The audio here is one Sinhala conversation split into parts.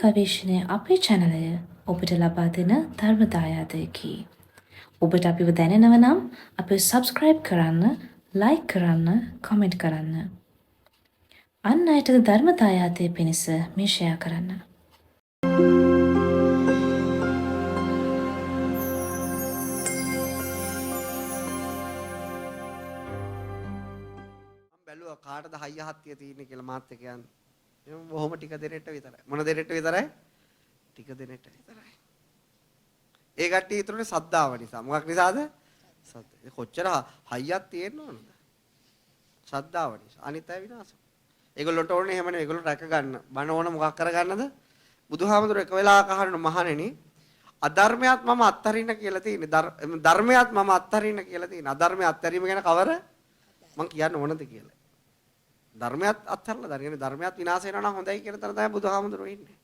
ගවේෂණය අපේ channel ඔබට ලබා දෙන ධර්ම දායාදයකි. ඔබට අපිව දැනෙනව නම් අපිව subscribe කරන්න, like කරන්න, comment කරන්න. අන් අයට ධර්ම දායාදය පිණිස මේ share කරන්න. බැලුවා කාටද හයිය හත්තිය තියෙන්නේ කියලා මාත් එක්ක යන්න. එහෙනම් බොහොම ටික දෙනෙක්ට විතරයි. මොන දෙනෙක්ට විතරයි? ටික දෙනෙක්ට විතරයි. ඒ කට්ටිය ඊටුනේ සද්දාව නිසා. මොකක් නිසාද? සද්ද. කොච්චර හයියක් තියෙන්න ඕනද? සද්දාව නිසා. අනිත් අය විනාශ. ඒගොල්ලන්ට ඕනේ එහෙම නෙවෙයි. ඒගොල්ලෝ රැක ගන්න. බණ ඕන මොකක් කරගන්නද? බුදුහාමුදුරුවෝ එක වෙලාවක අහන මහණෙනි අධර්මයක් මම අත්හරින්න කියලා තියෙන්නේ. ධර්මයක් මම අත්හරින්න කියලා තියෙන්නේ. අධර්මයක් අත්හැරීම ගැන කවර මං කියන්න ඕනද කියලා. ධර්මයක් අත්හැරලා ධර්මයක් විනාශ වෙනවා නම් හොඳයි කියන තැන තමයි බුදුහාමුදුරුවෝ ඉන්නේ.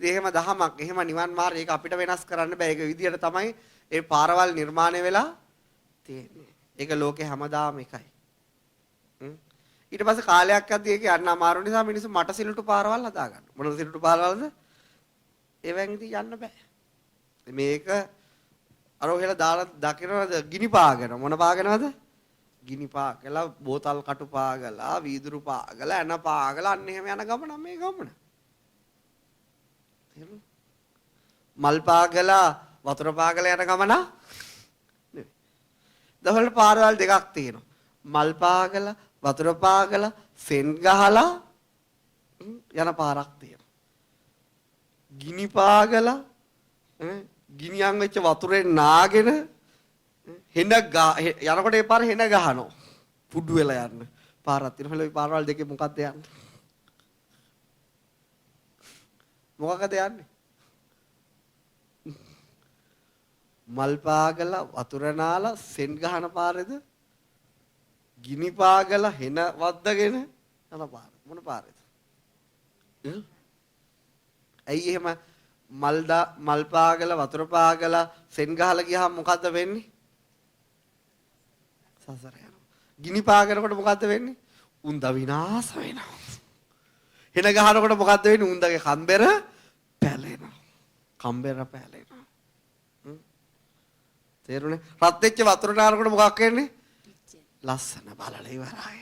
ඉතින් එහෙම දහමක්, එහෙම නිවන් මාර්ගය ඒක අපිට වෙනස් කරන්න බෑ. ඒක විදියට තමයි ඒ පාරවල් නිර්මාණය වෙලා තියෙන්නේ. ඒක ලෝකේ හැමදාම එකයි. ඊට පස්සේ කාලයක් යද්දී ඒක යන්න අමාරු නිසා මිනිස්සු මට සිලුටු පාරවල් හදා ගන්නවා. මොනවද සිලුටු පාරවල්ද? ඒවෙන් ඉතින් යන්න බෑ. මේක අර ඔහෙලා දාලා දකින්නවද ගිනි පාගෙන මොන පාගෙනවද? ගිනි පාගලා බෝතල් කටු පාගලා වීදුරු පාගලා එන පාගලා අන්න එහෙම යන ගමන මේ ගමන. මල් පාගලා වතුර පාගලා යන ගමන නෙවෙයි. දවල් පාරවල් දෙකක් තියෙනවා. මල් පාගලා වතුර පාගලා සෙන් ගහලා යන පාරක් තියෙනවා. ගිනි පාගලා ගිනියන් වෙච්ච වතුරෙන් නාගෙන හෙන යනකොට ඒ පාර හෙන ගහනවා. පුඩු වෙලා යන්න. පාරක් තියෙනවා. මේ පාරවල් දෙකේ මොකක්ද යන්නේ? මොකකද යන්නේ? මල් පාගලා වතුර නාලා සෙන් ගහන පාරේද? ගිනි පාගලා හෙන වද්දගෙන යන පාර. මොන පාරේද? ඇයි එහෙම මල් පාගලා වතුර පාගලා සෙන් ගහලා ගියාම මොකද්ද වෙන්නේ? සසර යනවා. ගිනි පාගනකොට මොකද්ද වෙන්නේ? උන්ද විනාශ වෙනවා. හෙන ගහනකොට මොකද්ද වෙන්නේ? උන්දගේ කම්බර පැලෙනවා. කම්බර පැලෙනවා. තේරුණේ? රත් වෙච්ච වතුර නානකොට මොකක් වෙන්නේ? ලස්සන බලලා ඉවරයි.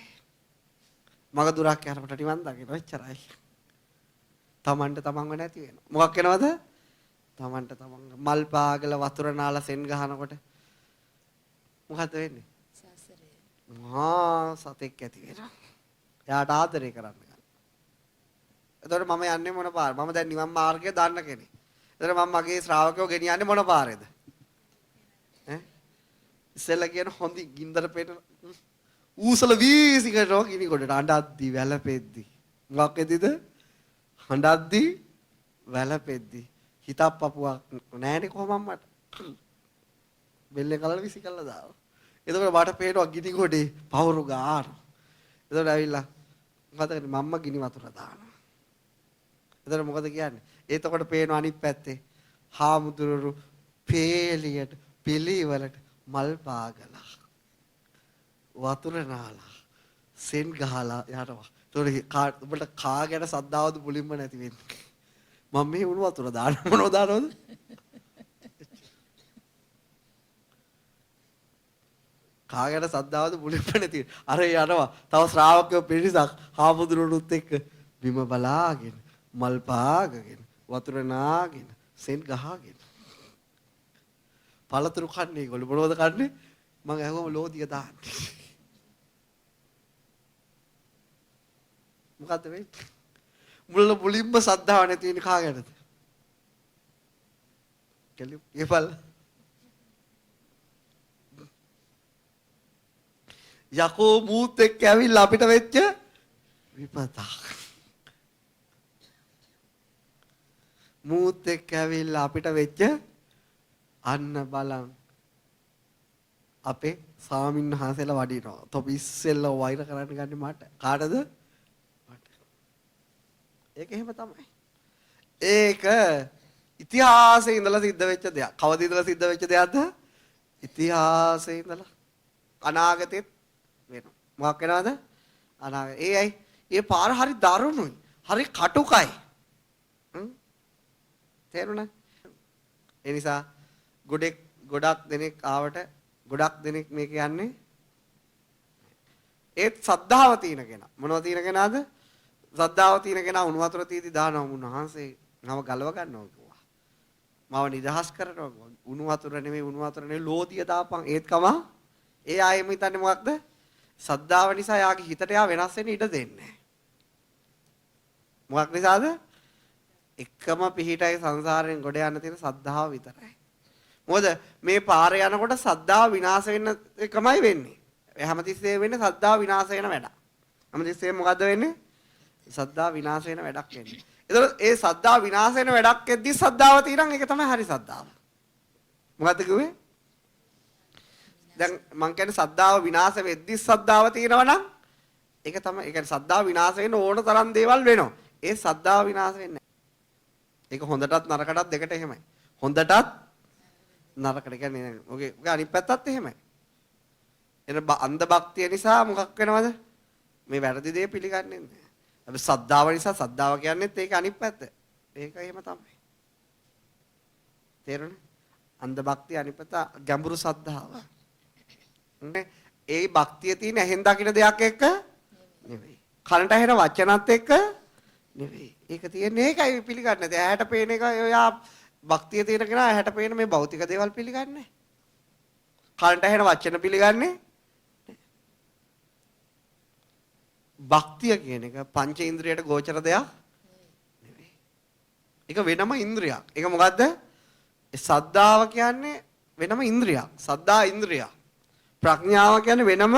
මග දුරක් යනකොට නිවන් දකින්න එච්චරයි. තමන්ට තමන්ව නැති වෙනවා. මොකක් වෙනවද? තමන්ට තමන් මල් පාගලා වතුර නාලා සෙන් ගහනකොට මොකද වෙන්නේ? සතෙක් ඇති වෙනවා. එයාට ආදරය කරන්න ගන්න. එතකොට මම යන්නේ මොන පාර? මම දැන් නිවන් මාර්ගය දන්න කෙනෙක්. එතකොට මම මගේ ශ්‍රාවකයෝ ගෙනියන්නේ මොන පාරේද? ඉස්සෙල්ලා කියන හොඳින් ගින්දර පෙන්න ඌසල වීසි කරනවා ගිනි කොටට අඬද්දි වැළපෙද්දි. මොකක් වෙද්දිද? හඬද්දි වැළපෙද්දි. හිතක් පපුවක් නෑනේ කොහොමද මට? බෙල්ලේ කලර විසි කළා දානවා. එතකොට මට පේනවා ගිනි ගොඩේ පවුරු ගාන. එතකොට ඇවිල්ලා මොකද කරන්නේ? මම්ම ගිනි වතුර දානවා. එතකොට මොකද කියන්නේ? එතකොට පේනවා අනිත් පැත්තේ හාමුදුරුවෝ පේලියට පිළිවෙලට මල් පාගලා වතුර නාලා සෙන් ගහලා යනවා. එතකොට උඹට කාගෙන සද්දාවද මුලින්ම නැති වෙන්නේ. මම මේ උණු වතුර දාන මොනවද දානවද? කාගෙන සද්දාවද මුලින්ම නැති. අර යනවා. තව ශ්‍රාවකයෝ පිරිසක් හාමුදුරුවොත් එක්ක බිම බලාගෙන මල් පාගගෙන වතුර නාගෙන සෙන් ගහගෙන පළතුරු කන්නේ ඒගොල්ලෝ මොනවද කන්නේ? මම අහුවම ලෝදිය දාන්නේ. මොකද්ද වෙන්නේ? මුලින්ම සද්ධාව නැති වෙන්නේ කාගෙනද? කෙලිය ඒපල් යකෝ මූත් එක්ක ඇවිල්ලා අපිට වෙච්ච විපතක්. මූත් එක්ක ඇවිල්ලා අපිට වෙච්ච අන්න බලන් අපේ ස්වාමීන් වහන්සේලා වඩිනවා. තොපි ඉස්සෙල්ලා වෛර කරන්න ගන්නේ මට. කාටද? මට. ඒක එහෙම තමයි. ඒක ඉතිහාසයේ ඉඳලා සිද්ධ වෙච්ච දෙයක්. කවද ඉඳලා සිද්ධ වෙච්ච දෙයක්ද? ඉතිහාසයේ ඉඳලා අනාගතෙත් වෙනවා. මොකක් වෙනවද? අනාගතේ. ඒ ඇයි? ඒ පාර හරි දරුණුයි. හරි කටුකයි. තේරුණා? ඒ නිසා ගොඩක් දෙනෙක් ආවට ගොඩක් දෙනෙක් මේ කියන්නේ ඒත් සද්ධාව තියෙන කෙනා. මොනවද තියෙන කෙනාද? සද්ධාව තියෙන කෙනා උණු වතුර තීදි දානවා මුන්වහන්සේ නම ගලව ගන්නවා කිව්වා. මාව නිදහස් කරනවා. උණු වතුර නෙමෙයි ලෝදිය දාපන් ඒත් කම. ඒ ආයෙම හිතන්නේ මොකක්ද? සද්ධාව නිසා යාගේ හිතට යා වෙනස් වෙන්න ඉඩ දෙන්නේ නැහැ. මොකක් නිසාද? එකම පිහිටයි සංසාරයෙන් ගොඩ යන්න තියෙන සද්ධාව විතරයි. මොකද මේ පාරේ යනකොට සද්ධාව විනාශ වෙන්න එකමයි වෙන්නේ. හැමතිස්සෙම වෙන්නේ සද්ධාව විනාශ වෙන වැඩක්. හැමතිස්සෙම මොකද්ද වෙන්නේ? සද්ධාව විනාශ වෙන වැඩක් වෙන්නේ. ඒතකොට ඒ සද්ධාව විනාශ වෙන වැඩක් එද්දි සද්ධාව තියෙනම් ඒක තමයි හරි සද්ධාව. මොකද්ද කිව්වේ? දැන් මං කියන්නේ සද්ධාව විනාශ වෙද්දි සද්ධාව තියෙනවා නම් ඒක තමයි. ඒ කියන්නේ සද්ධාව විනාශ වෙන්න ඕන තරම් දේවල් වෙනවා. ඒ සද්ධාව විනාශ වෙන්නේ නැහැ. ඒක හොඳටත් නරකටත් දෙකට එහෙමයි. හොඳටත් නරකට කියන්නේ ඔගේ අනිත් පැත්තත් එහෙමයි. එන අන්ධ භක්තිය නිසා මොකක් වෙනවද? මේ වැරදි දේ පිළිගන්නේ නැහැ. අපි සද්ධාව නිසා සද්ධාව කියන්නේත් ඒක අනිත් පැත්ත. ඒක එහෙම තමයි. තේරුණා? අන්ධ භක්තිය අනිත් පැත්ත ගැඹුරු සද්ධාව. ඒ භක්තිය තියෙන ඇහෙන් දකින්න දෙයක් එක්ක නෙවෙයි. කනට ඇහෙන වචනත් එක්ක නෙවෙයි. ඒක තියෙන්නේ ඒකයි පිළිගන්නේ නැති. ඇහැට පේන එක ඔයා භක්තිය තියෙන කෙනා ඇහැට පේන මේ භෞතික දේවල් පිළිගන්නේ. කනට ඇහෙන වචන පිළිගන්නේ. භක්තිය කියන එක පංච ඉන්ද්‍රියට ගෝචර දෙයක් නෙවෙයි. ඒක වෙනම ඉන්ද්‍රියක්. ඒක මොකද්ද? ඒ සද්ධාව කියන්නේ වෙනම ඉන්ද්‍රියක්. සද්ධා ඉන්ද්‍රියක්. ප්‍රඥාව කියන්නේ වෙනම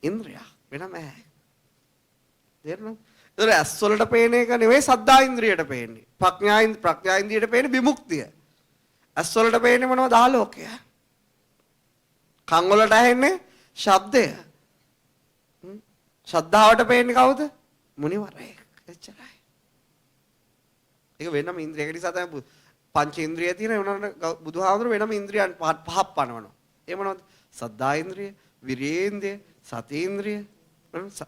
ඉන්ද්‍රියක්. වෙනම ඇහැ. තේරුණාද? ඒතර ඇස් වලට පේන එක නෙවෙයි සද්ධා ඉන්ද්‍රියට පේන්නේ. ප්‍රඥා ඉන්ද්‍රියට පේන්නේ විමුක්තිය. ඇස් වලට පේන්නේ මොනවද? ආලෝකය. කන් වලට ඇහෙන්නේ ශබ්දය. ශ්‍රද්ධාවට පේන්නේ කවුද? මුනිවරයෙක්. එච්චරයි. ඒක වෙනම ඉන්ද්‍රියක නිසා තමයි පංච ඉන්ද්‍රිය තියෙන උනන බුදුහාමුදුර වෙනම ඉන්ද්‍රියන් පහක් පනවනවා. ඒ මොනවද? සද්ධා ඉන්ද්‍රිය, විරේන්ද්‍රිය, සති ඉන්ද්‍රිය,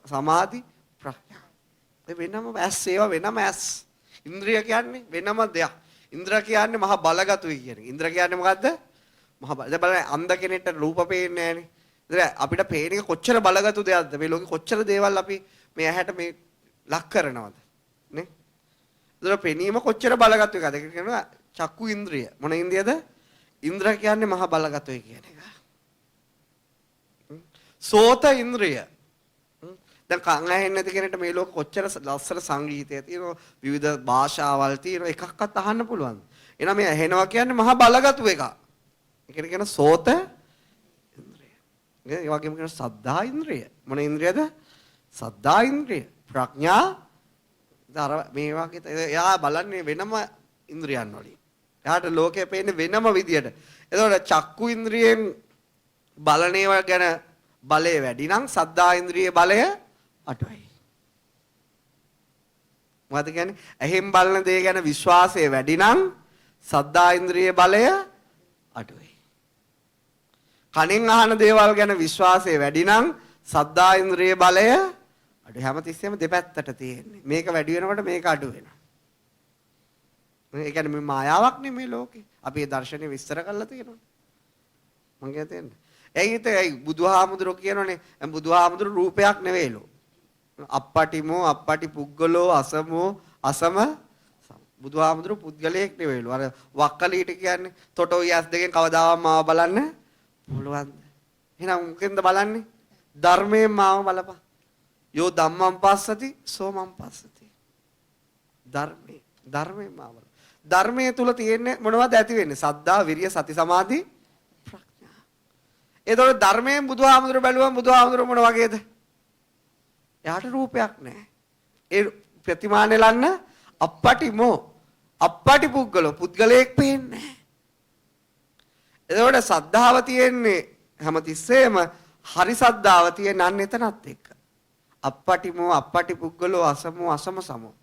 සමාධි, ප්‍රඥා. ඒ වෙනම ඇස් ඒවා වෙනම ඇස්. ඉන්ද්‍රිය කියන්නේ වෙනම දෙයක්. ඉන්ද්‍ර කියන්නේ මහා බලගතුයි කියන එක. ඉන්ද්‍ර කියන්නේ මොකද්ද? මහා බල. දැන් බලන්න අන්ධ කෙනෙක්ට රූප පේන්නේ නැහනේ. අපිට පේන එක කොච්චර බලගත්ු දෙයක්ද මේ ලෝකේ කොච්චර දේවල් අපි මේ ඇහැට මේ ලක් කරනවද නේ? ඒතර පෙනීම කොච්චර බලගත්ු එකද? ඒක කියනවා චක්කු ඉන්ද්‍රිය. මොන ඉන්ද්‍රියද? ඉන්ද්‍ර කියන්නේ මහා බලගතුයි කියන එක. සෝත ඉන්ද්‍රිය. දැන් කන් ඇහෙන්නේ නැති කෙනෙක්ට මේ ලෝකෙ කොච්චර ලස්සන සංගීතය තියෙනවා, විවිධ භාෂාවල් තියෙනවා, එකක්වත් අහන්න පුළුවන්. එහෙනම් මේ ඇහෙනවා කියන්නේ මහා බලගතු එකක්. ඒකට කියන සෝත ඒ වගේම කියන සද්ධා ඉන්ද්‍රිය. මොන ඉන්ද්‍රියද? සද්ධා ඉන්ද්‍රිය. ප්‍රඥා දර මේ වගේ එයා බලන්නේ වෙනම ඉන්ද්‍රියන් වලින්. එයාට ලෝකේ පේන්නේ වෙනම විදියට. එතකොට චක්කු ඉන්ද්‍රියෙන් බලන ඒවා ගැන බලය වැඩි නම් සද්ධා ඉන්ද්‍රියේ බලය අඩුයි. මොකද කියන්නේ? ඇහෙන් බලන දේ ගැන විශ්වාසය වැඩි නම් සද්ධා ඉන්ද්‍රියේ බලය අඩුයි. කනෙන් අහන දේවල් ගැන විශ්වාසය වැඩි නම් සද්ධා ඉන්ද්‍රියේ බලය අඩු. හැමතිස්සෙම දෙපැත්තට තියෙන්නේ. මේක වැඩි වෙනකොට මේක අඩු වෙනවා. ඒ කියන්නේ මේ මායාවක් නෙමේ ලෝකේ. අපි ඒ දර්ශනය විස්තර කරලා තියෙනවා. මම කියන්නේ. ඒ බුදුහාමුදුරුවෝ කියනෝනේ බුදුහාමුදුරුවෝ රූපයක් නෙවෙයිලෝ. අප්පටිමෝ අප්පටි පුද්ගලෝ අසමෝ අසම බුදුහාමුදුරුවෝ පුද්ගලයෙක් නෙවෙයිලෝ. අර වක්කලීට කියන්නේ තොටෝ යස් දෙකෙන් කවදාවත් මාව බලන්න පුළුවන්ද? එහෙනම් මොකෙන්ද බලන්නේ? ධර්මයෙන් මාව බලපන්. යෝ ධම්මං පස්සති සෝමං පස්සති. ධර්මයෙන් මාව බලපන්. ධර්මයේ තුල තියෙන්නේ මොනවද ඇති වෙන්නේ? සද්ධා, විරිය, සති, සමාධි, ප්‍රඥා. ඒතකොට ධර්මයෙන් බුදුහාමුදුරුවෝ බැලුවම බුදුහාමුදුරුවෝ මොන වගේද? එයාට රූපයක් නැහැ. ඒ ප්‍රතිමා නෙලන්න අප්පටිමෝ අප්පටි පුද්ගලෝ පුද්ගලයෙක් පේන්නේ නැහැ. එතකොට සද්ධාව තියෙන්නේ හැමතිස්සෙම හරි සද්ධාව තියෙන අන්න එතනත් එක්ක. අප්පටිමෝ අප්පටි පුද්ගලෝ අසමෝ අසම සමෝ.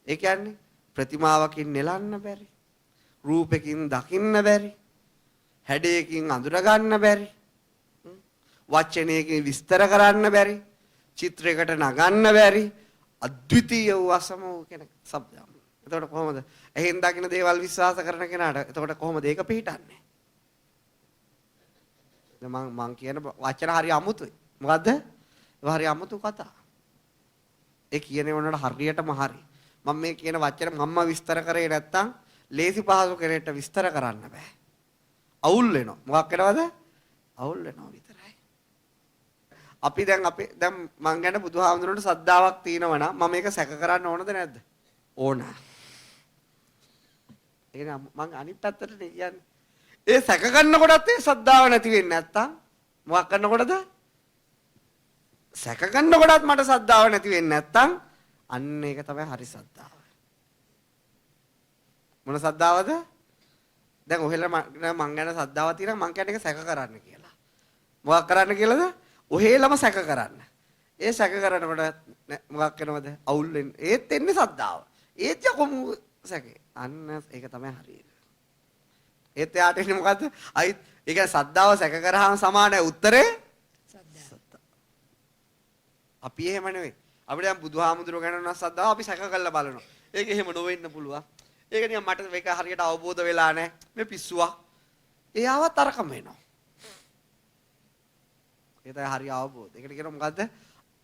ඒ කියන්නේ ප්‍රතිමාවකින් නෙලන්න බැරි. රූපකින් දකින්න බැරි. හැඩයකින් අඳුර ගන්න බැරි. වචනයකින් විස්තර කරන්න බැරි. චිත්‍රයකට නගන්න බැරි. අද්විතීය වූ අසම වූ කෙනෙක් શબ્දයක්. එතකොට කොහොමද? එහෙන් දකින්න දේවල් විශ්වාස කරන කෙනාට එතකොට කොහොමද ඒක පිළිටන්නේ? මං කියන වචන හරි අමුතුයි. මොකද්ද? ඒක හරි අමුතු කතා. ඒ කියන වුණාට හරියටම හරි. මම මේ කියන වචන මම්ම විස්තර කරේ නැත්තම් ලේසි පහසු කෙනෙක්ට විස්තර කරන්න බෑ. අවුල් වෙනවා. මොකක් වෙනවද? අවුල් වෙනවා විතරයි. අපි දැන් මං ගැන බුදුහාමුදුරන්ට සද්ධාාවක් තියෙනවා නම් මම මේක සැක කරන්න ඕනද නැද්ද? ඕන. ඒක මං අනිත් පැත්තට කියන්නේ. ඒ සැක කරනකොටත් ඒ සද්ධාව නැති වෙන්නේ නැත්තම් මොකක් කරනකොටද? සැක කරනකොටත් මට සද්ධාව නැති වෙන්නේ නැත්තම් අන්න ඒක තමයි හරි සද්ධාව. මොන සද්ධාවද? දැන් ඔහෙලා මං ගැන සද්ධාව තියෙනවා මං කියන්නේ ඒක සැක කරන්න කියලා. මොකක් කරන්න කියලාද? ඔහෙලම සැක කරන්න. ඒ සැක කරනකොට මොකක් වෙනවද? අවුල් වෙන්නේ. ඒත් එන්නේ සද්ධාව. ඒත් යකොමු සැකේ. අන්න ඒක තමයි හරිය. ඒත් යාට එන්නේ මොකද්ද? අයිත් ඒ කියන්නේ සද්ධාව සැක කරාම සමානයි උත්තරේ සද්ධා. අපි එහෙම නෙවෙයි. අපිට දැන් බුදුහාමුදුරුවෝ ගැන නම් සද්ධාව අපි සැක කරලා බලනවා. ඒක එහෙම නොවෙන්න පුළුවන්. ඒක නිකන් මට මේක හරියට අවබෝධ වෙලා නැහැ. මේ පිස්සුවක්. ඒ ආවත් අරකම වෙනවා. ඒ තමයි හරිය අවබෝධ. ඒකට කියනවා මොකද්ද?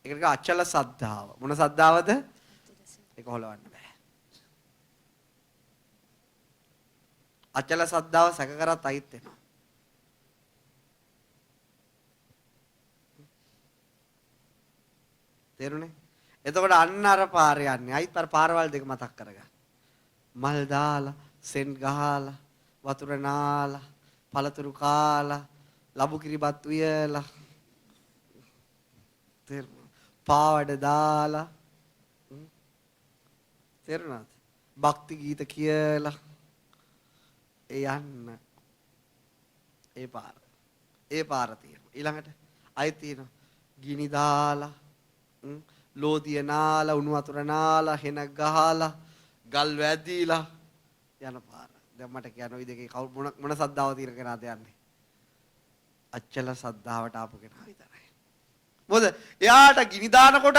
ඒකට කියනවා අචල සද්ධාව. මොන සද්ධාවද? ඒක හොලවන්න බෑ. අචල සද්ධාව සැක කරත් අයිත් වෙනවා. තේරුණේ? එතකොට අන්න අර පාරේ යන්නේ. අයිත් අර පාරවල් දෙක මතක් කරගන්න. මල් දාලා, සෙන් ගහලා, වතුර නාලා, පළතුරු කාලා, ලබු කිරිබත් උයලා, පාවඩ දාලා, තේරුණාද? භක්ති ගීත කියලා යන්න. ඒ පාර තියෙනවා. ඊළඟට අයි තියෙනවා. ගිනි දාලා, ලෝදිය නාලා, උණු වතුර නාලා, හෙන ගහලා, ගල් වැදිලා යන පාර. දැන් මට කියන්න ওই දෙකේ මොන සද්දාව තියෙන කෙනාද යන්නේ? අච්චල සද්දාවට ආපු කෙනා විතරයි. මොකද එයාට ගිනි දාන කොටත්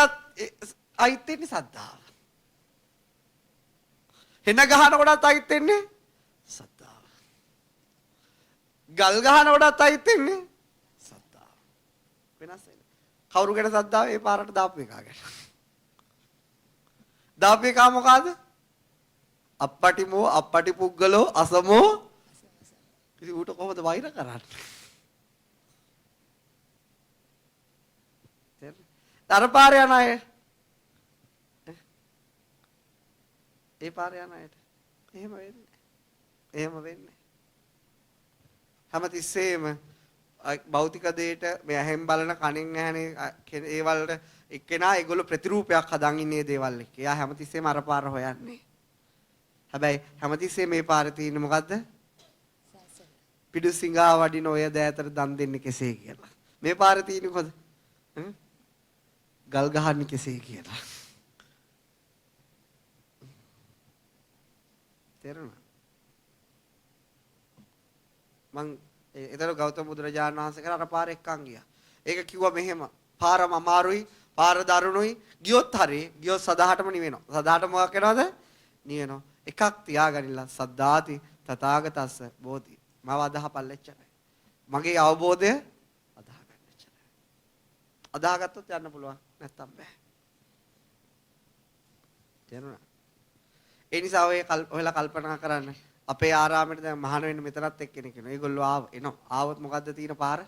අයිත් වෙන්නේ සද්දාව. හෙන ගහන කොටත් අයිත් වෙන්නේ සද්දාව. ගල් ගහන කොටත් අයිත් වෙන්නේ සද්දාව. වෙනස් වෙන්නේ. කවුරු ගැන සද්දාව ඒ පාරට දාපු එකා ගැන. දාපු එකා මොකද්ද? අප්පටිමෝ අප්පටි පුද්ගලෝ අසමෝ. ඉතින් ඌට කොහොමද වෛර කරන්නේ? අර පාර යන අය ඒ පාර යන අයට එහෙම වෙන්නේ හැමතිස්සෙම භෞතික දෙයට මේ ඇහෙන් බලන කනෙන් ඇහෙන ඒ වලට එක්කෙනා ඒගොල්ලෝ ප්‍රතිරූපයක් හදන් ඉන්නේ දේවල් එක්ක. එයා හැමතිස්සෙම අර පාර හොයන්නේ. හැබැයි හැමතිස්සෙම මේ පාරේ තියෙන්නේ මොකද්ද? පිඩු සිඟා වඩින ඔය දෑතට දන් දෙන්නේ කෙසේ කියලා. මේ පාරේ තියෙන්නේ කොහොමද? ගල් ගහන්නේ කෙසේ කියලා. තේරුණා? මං ඒතර ගෞතම බුදුරජාණන් වහන්සේ කරා අර පාර එක්කන් ගියා. ඒක කිව්වා මෙහෙම පාරම අමාරුයි, පාර දරුණුයි. ගියොත් හරි, ගියොත් සදාහටම නිවෙනවා. සදාහට මොකක් වෙනවද? නිවෙනවා. එකක් තියාගනිලා සද්දාති තථාගතස්ස බෝධි. මම අදහපල්ලෙච්චරයි. මගේ අවබෝධය අදහගන්නෙච්චරයි. අදහගත්තොත් යන්න පුළුවන්. නැත්තම් බෑ. තේරුණා? ඒ නිසා ඔයලා කල්පනා කරන්න. අපේ ආරාමෙට දැන් මහාන වෙන්න මෙතනත් එක්කෙනෙක් එනවා. ඒගොල්ලෝ එනවා. ආවොත් මොකද්ද තියෙන පාර?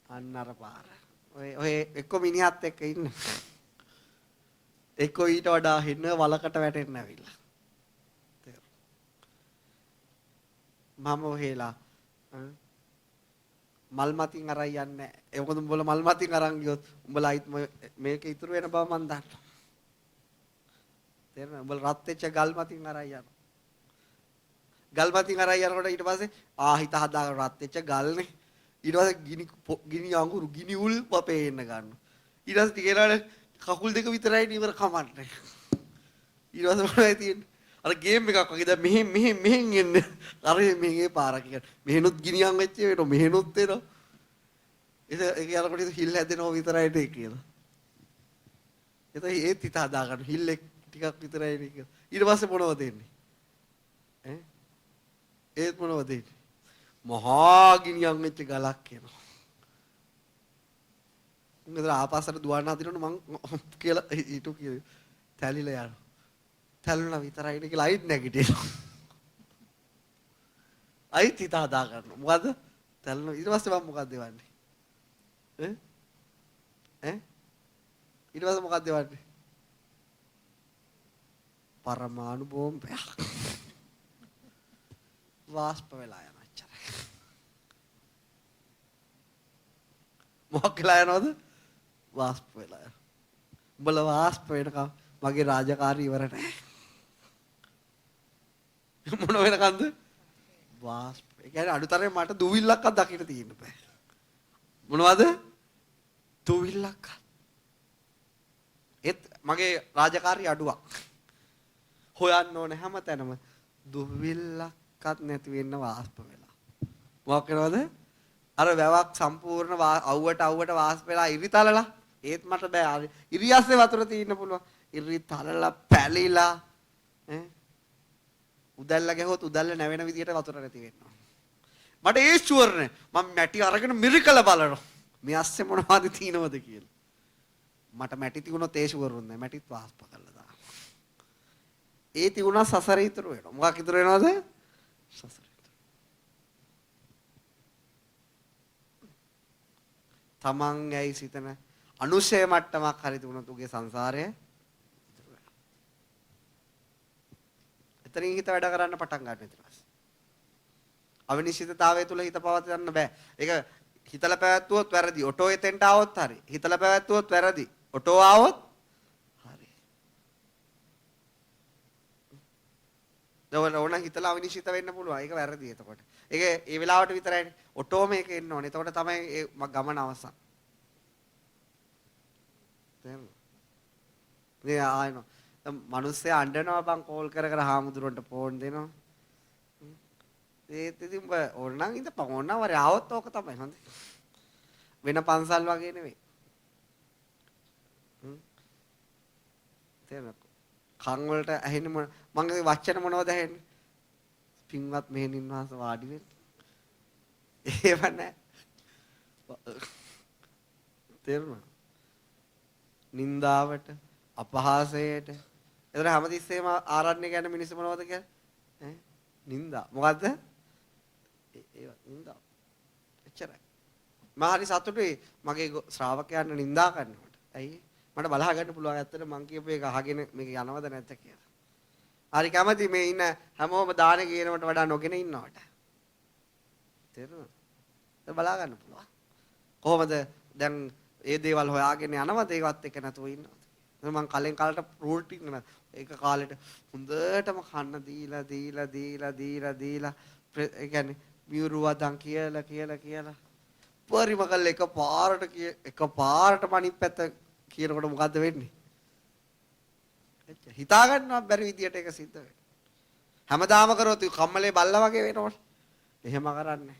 අන්න අර පාර. ඔය එක්ක මිනිහත් එක්ක ඉන්න. එක්ක ඊට වඩා හින්න වලකට වැටෙන්න ඇවිල්ලා. මම ඔහෙලා මල් මතින් අරන් යන්නේ නැහැ. ඒ මොකද උඹලා මල් මතින් අරන් ගියොත් උඹලා මේක ඉතුරු වෙන බව මන් දන්නවා. තේරෙනවද? උඹලා රත් වෙච්ච ගල් මතින් අරන් යනවා. ගල් මතින් අරන් යනකොට ඊට පස්සේ හිත හදාගෙන රත් වෙච්ච ගල්නේ. ඊට පස්සේ ගිනි අඟුරු ගිනි උල් පපේ එන්න ගන්නවා. ඊට පස්සේ ටිකේලාට කකුල් දෙක විතරයි ඉවර කමන්නේ. ඊට පස්සේ මොනවද තියෙන්නේ? අර ගේම් එකක් වගේ දැන් මෙහෙන් එන්නේ. අර මෙහෙගේ පාරක් එක. මෙහෙනුත් ගිනියම් වෙච්ච වෙනවා. මෙහෙනුත් එනවා. ඒක යනකොට හිල් හැදෙනවා විතරයි ඒක කියලා. ඒත් හිත හදා ගන්න හිල් ටිකක් විතරයි නේ කියලා. ඊට පස්සේ මොනවද දෙන්නේ? ඈ? ඒත් මොනවද දෙන්නේ? මහා ගිනියම් වෙච්ච ගලක් කියනවා. උන්ගේතර ආපස්සට දුවන්න හදිනවනේ මං කියලා ඊටු කිය තැලිලා යනවා. තැලුණා විතරයි නේ කියලා අයිත් නැගිටිනවා. අයිත් හිත හදා ගන්නවා. මොකද? තැලුණා ඊට පස්සේ මම මොකක්ද දෙවන්නේ? ඈ? ඈ? ඊට පස්සේ මොකක්ද දෙවන්නේ? පරමාණු බෝම්බයක්. වාෂ්ප වෙලා යනවා අච්චරයි. මොකක් වෙලා යනවද? වාෂ්ප වෙලා යනවා. උඹලා වාෂ්ප වෙනකම් මගේ රාජකාරී ඉවර නැහැ. මොන වෙනකන්ද? වාෂ්ප. ඒ කියන්නේ අඩුතරේ මට දුවිල්ලක්වත් දකින්න තියෙන්න බෑ. මොනවද? දුවිල්ලක්. ඒත් මගේ රාජකාරී අඩුවක්. හොයන්න ඕනේ හැමතැනම දුවිල්ලක්වත් නැති වෙන්න වාෂ්ප වෙලා. මොකක් වෙනවද? අර වැවක් සම්පූර්ණ අවුවට වාෂ්ප වෙලා ඉරිතලලා. ඒත් මට බෑ. ඉරියස්සේ වතුර තියෙන්න පුළුවන්. ඉරිතලලා පැලිලා ඈ උදැල්ල ගැහුවොත් උදැල්ල නැවෙන විදියට වතුර නැති වෙනවා. මට ඒ ෂුවර් නෑ. මම මැටි අරගෙන මිරිකලා බලනවා. මේ අස්සේ මොනවද තියෙනවද කියලා. මට මැටි තිබුණොත් ඒ ෂුවර් උන්නේ නෑ. මැටිත් වාෂ්ප කරලා දානවා. ඒ තිබුණා සසර ඉතුරු වෙනවා. මොකක් ඉතුරු වෙනවද? සසර ඉතුරු. තමන් ඇයි සිතන අනුශය මට්ටමක් හරි තිබුණොත් උගේ සංසාරය ඉතුරු වෙනවා. එතනින් හිත වැඩ කරන්න පටන් ගන්න ඊට පස්සේ. අවිනිශ්චිතතාවය තුල හිත පවත්වන්න බෑ. ඒක හිතලා පැවැත්වුවොත් වැරදි. ඔටෝ එතෙන්ට ආවොත් හරි. හිතලා පැවැත්වුවොත් වැරදි. ඔටෝ ආවොත් හරි. ඕන හිතලා අවිනිශ්චිත වෙන්න පුළුවන්. ඒක වැරදි එතකොට. ඒක ඒ වෙලාවට විතරයිනේ. ඔටෝ මේක එන්න ඕනේ. එතකොට තමයි ඒ ගමන අවසන්. තේරුණා? මේ ආයනෝ. මිනිස්සයා අඬනවා බං කෝල් කර කර හාමුදුරන්ට ෆෝන් දෙනවා. ඒත් ඉතින් උඹ ඕනනම් ඉඳපන් ඕනනම් වරේ ආවොත් ඕක තමයි හොඳ. වෙන පන්සල් වගේ නෙවෙයි. තේරෙනවද? කන් වලට ඇහෙන්නේ මගේ වචන මොනවද ඇහෙන්නේ? පින්වත් මෙහෙණින් වහන්සේ වාඩි වෙන්න. ඒව නැහැ. තේරුණා? නින්දාවට, අපහාසයට. ඒතර හැමතිස්සෙම ආරණ්‍ය ගැන මිනිස්සු මොනවද කියන්නේ? ඈ නින්දා. මොකද්ද? ඒව නින්දා. එච්චරයි. මම හරි සතුටුයි මගේ ශ්‍රාවකයන් නින්දා කරනකොට. ඇයි? මට බලා ගන්න පුළුවන් ඇත්තට මං කියපු එක අහගෙන මේක යනවද නැද්ද කියලා. හරි කැමති මේ ඉන්න හැමෝම දාන ගේනවට වඩා නොගෙන ඉන්නවට. තේරුණාද? ඒක බලා ගන්න පුළුවන්. කොහොමද දැන් ඒ දේවල් හොයාගෙන යනවද ඒවත් එක නැතුව ඉන්නවද? මම කලින් කාලේට රූටින් නේද? ඒක කාලේට හොඳටම කන්න දීලා ඒ කියන්නේ මියුරු වදන් කියලා පරිම කළ එකපාරටම අනිත් පැත්ත කියනකොට මොකද්ද වෙන්නේ? හිතා ගන්නවත් බැරි විදියට ඒක සිද්ධ වෙනවා. හැමදාම කරොත් කම්මලේ බල්ලා වගේ වෙනවනේ. එහෙම කරන්නේ.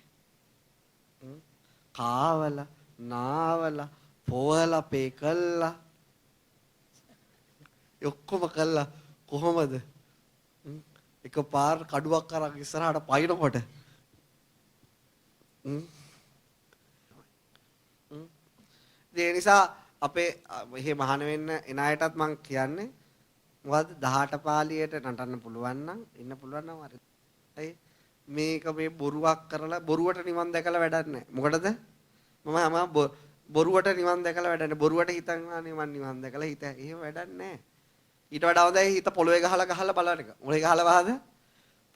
කාවලා, නාවලා, පොවලා, පේකල්ලා ඔක්කොම කළා කොහොමද? එකපාර කඩුවක් අරන් ඉස්සරහට පයින්නකොට ඒ නිසා අපේ මෙහි මහාන වෙන්න එන අයටත් මම කියන්නේ මොකද්ද 18 පාළියට නටන්න පුළුවන් නම් ඉන්න පුළුවන් නම් හරි. ඇයි මේක මේ බොරුවක් කරලා බොරුවට නිවන් දැකලා වැඩක් නැහැ. මොකටද? මම හැම බොරුවට නිවන් දැකලා වැඩක් නැහැ. බොරුවට හිතනවා නිවන් දැකලා හිත එහෙම වැඩක් නැහැ. ඊට වඩා හොඳයි හිත පොළවේ ගහලා බලන එක. මොලේ ගහලා වහද?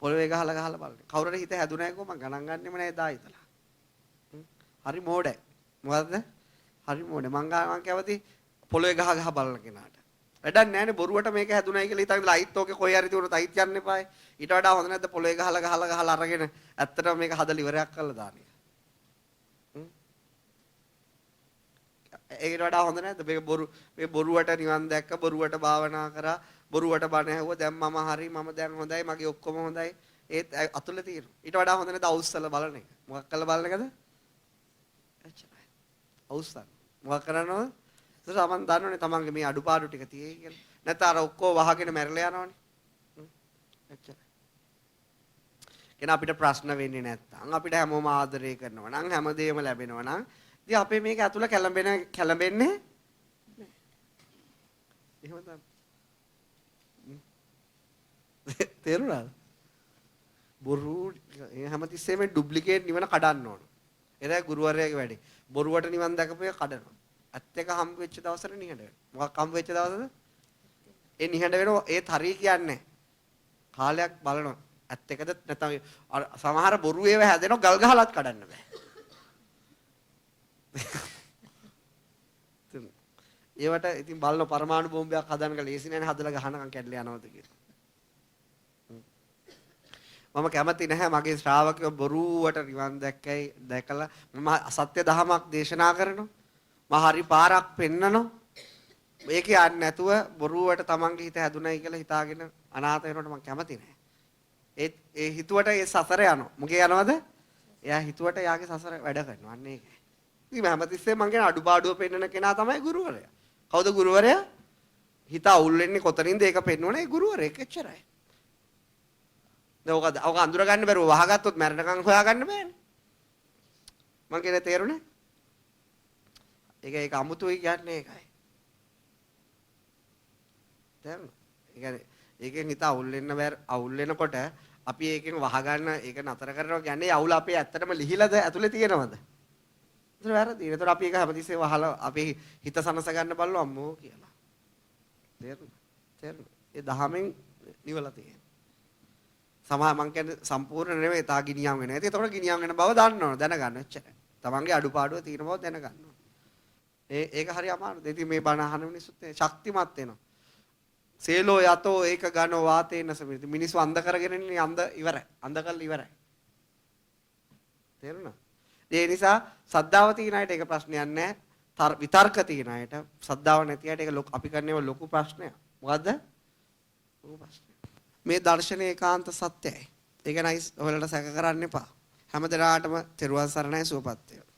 පොළවේ ගහලා බලන. කවුරුරි හිත හැදුනා කියෝ මම ගණන් ගන්නෙම නෑ එදා ඉතලා. හරි මෝඩයි. මොකද්ද? හරි මෝඩයි. මං කැමති පොළවේ ගහ බලන කෙනාට. වැඩක් නෑනේ බොරුවට මේක හැදුනායි කියලා හිතාගෙන අයිත් ඕකේ කොයි හරි තියුණොත් අයිත් යන්න එපායි. ඊට වඩා හොඳ නැද්ද පොළවේ ගහලා අරගෙන ඇත්තටම මේක හදලා ඉවරයක් කරලා දාන එක. ඒකට වඩා හොඳ නැද්ද මේ බොරුවට නිවන් දැක්ක බොරුවට භාවනා කරා බොරුවට බණ ඇහුවා දැන් මම හරි මම දැන් හොඳයි මගේ ඔක්කොම හොඳයි ඒත් අතුල තියෙනවා ඊට වඩා හොඳ නැද්ද අවුස්සල බලන එක මොකක් කරලා බලන එකද එච්චරයි අවුස්සන මොකක් කරනවද ඒක තමන් දන්නවනේ තමන්ගේ මේ අඩුපාඩු ටික තියෙයි කියලා නැත්නම් අර ඔක්කොම වහගෙන මැරලා යනවනේ එච්චරයි. කෙන අපිට ප්‍රශ්න වෙන්නේ නැත්තම් අපිට හැමෝම ආදරය කරනවා නම් හැමදේම ලැබෙනවා නම් ඉතින් අපේ මේක ඇතුළ කැළඹෙන්නේ එහෙම තමයි. තේරුණාද? බොරු හැමතිස්සෙම ඩුප්ලිකේට් නිවන කඩන්න ඕන. එතයි ගුරුවරයාගේ වැඩේ. බොරුවට නිවන් දැකපුවේ කඩනවා. ඇත්ත එක හම්බ වෙච්ච දවසට නිහඬ වෙනවා. මොකක් හම්බ වෙච්ච දවසද? ඒ නිහඬ වෙනවා ඒත් හරි කියන්නේ. කාලයක් බලනවා. ඇත්ත එකද නැත්නම් සමහර බොරු ඒවා හැදෙනවා ගල් ගහලත් කඩන්න බෑ. ඒවට ඉතින් බලන පරමාණු බෝම්බයක් හදන්න ලේසි නෑනේ හදලා ගහනකම් කැඩලා යනවද කියලා. මම කැමති නැහැ මගේ ශ්‍රාවකයෝ බොරුවට නිවන් දැකලා මම අසත්‍ය දහමක් දේශනා කරනවා. මම හරි පාරක් පෙන්නනවා. මේක යන්නේ නැතුව බොරුවට තමන්ගේ හිත හැදුනයි කියලා හිතාගෙන අනාථ වෙනවට මම කැමති නැහැ. ඒ හිතුවට ඒ සසර යනවා. මුගේ යනවද? එයා හිතුවට යාගේ සසර වැඩ කරනවා. අන්න ඒකයි. ඉතින් හැමතිස්සෙම මං කියන අඩුපාඩුව පෙන්නන කෙනා තමයි ගුරුවරයා. කවුද ගුරුවරයා? හිත අවුල් වෙන්නේ කොතනින්ද ඒක පෙන්වන්නේ ගුරුවරයෙක් එච්චරයි. දැන් ඔක අඳුර ගන්න බැරුව වහගත්තොත් මැරෙනකන් හොයාගන්න බෑනේ. මං කියන්නේ තේරුණේ? ඒක අමුතුයි කියන්නේ ඒකයි. තේරුණා? ඒ කියන්නේ ඒකෙන් හිත අවුල් වෙනකොට අපි ඒකෙන් වහගන්න ඒක නතර කරනවා කියන්නේ අවුල අපේ ඇත්තටම ලිහිලාද ඇතුලේ තියෙනවද? ඒතර වැරදි. ඒතර අපි ඒක හැමතිස්සේ වහලා අපේ හිත සනස ගන්න බලනවා අම්මෝ කියලා. තේරුණා? ඒ දහමෙන් නිවලා තියෙනවා. මං කියන්නේ සම්පූර්ණ නෙමෙයි තා ගිනියම් වෙනවා. ඒතකොට ගිනියම් වෙන බව දන්නවනේ දැනගන්න එච්චරයි. තමන්ගේ අඩුපාඩුව තියෙන බව දැනගන්න ඕනේ. ඒක හරි අමාරුයි. ඉතින් මේ බණ අහන මිනිස්සුත් ශක්තිමත් වෙනවා. සේලෝ යතෝ ඒක ගනෝ වාතේන සමිති. මිනිස්සු අන්ධ කරගෙන ඉන්නේ ඉවරයි. අන්ධ කරලා ඉවරයි. තේරුණා? ඒ නිසා සද්ධාව තියෙන අයට ඒක ප්‍රශ්නයක් නැහැ. විතර්ක තියෙන අයට සද්ධාව නැති අයට ඒක අපි කරන්නේ ලොකු ප්‍රශ්නයක්. මොකද්ද? ලොකු ප්‍රශ්නයක්. මේ දර්ශනය ඒකාන්ත සත්‍යයි. ඒක නයි ඔයාලට සැක කරන්න එපා. හැමදෙනාටම තෙරුවන් සරණයි සුවපත් වේවා.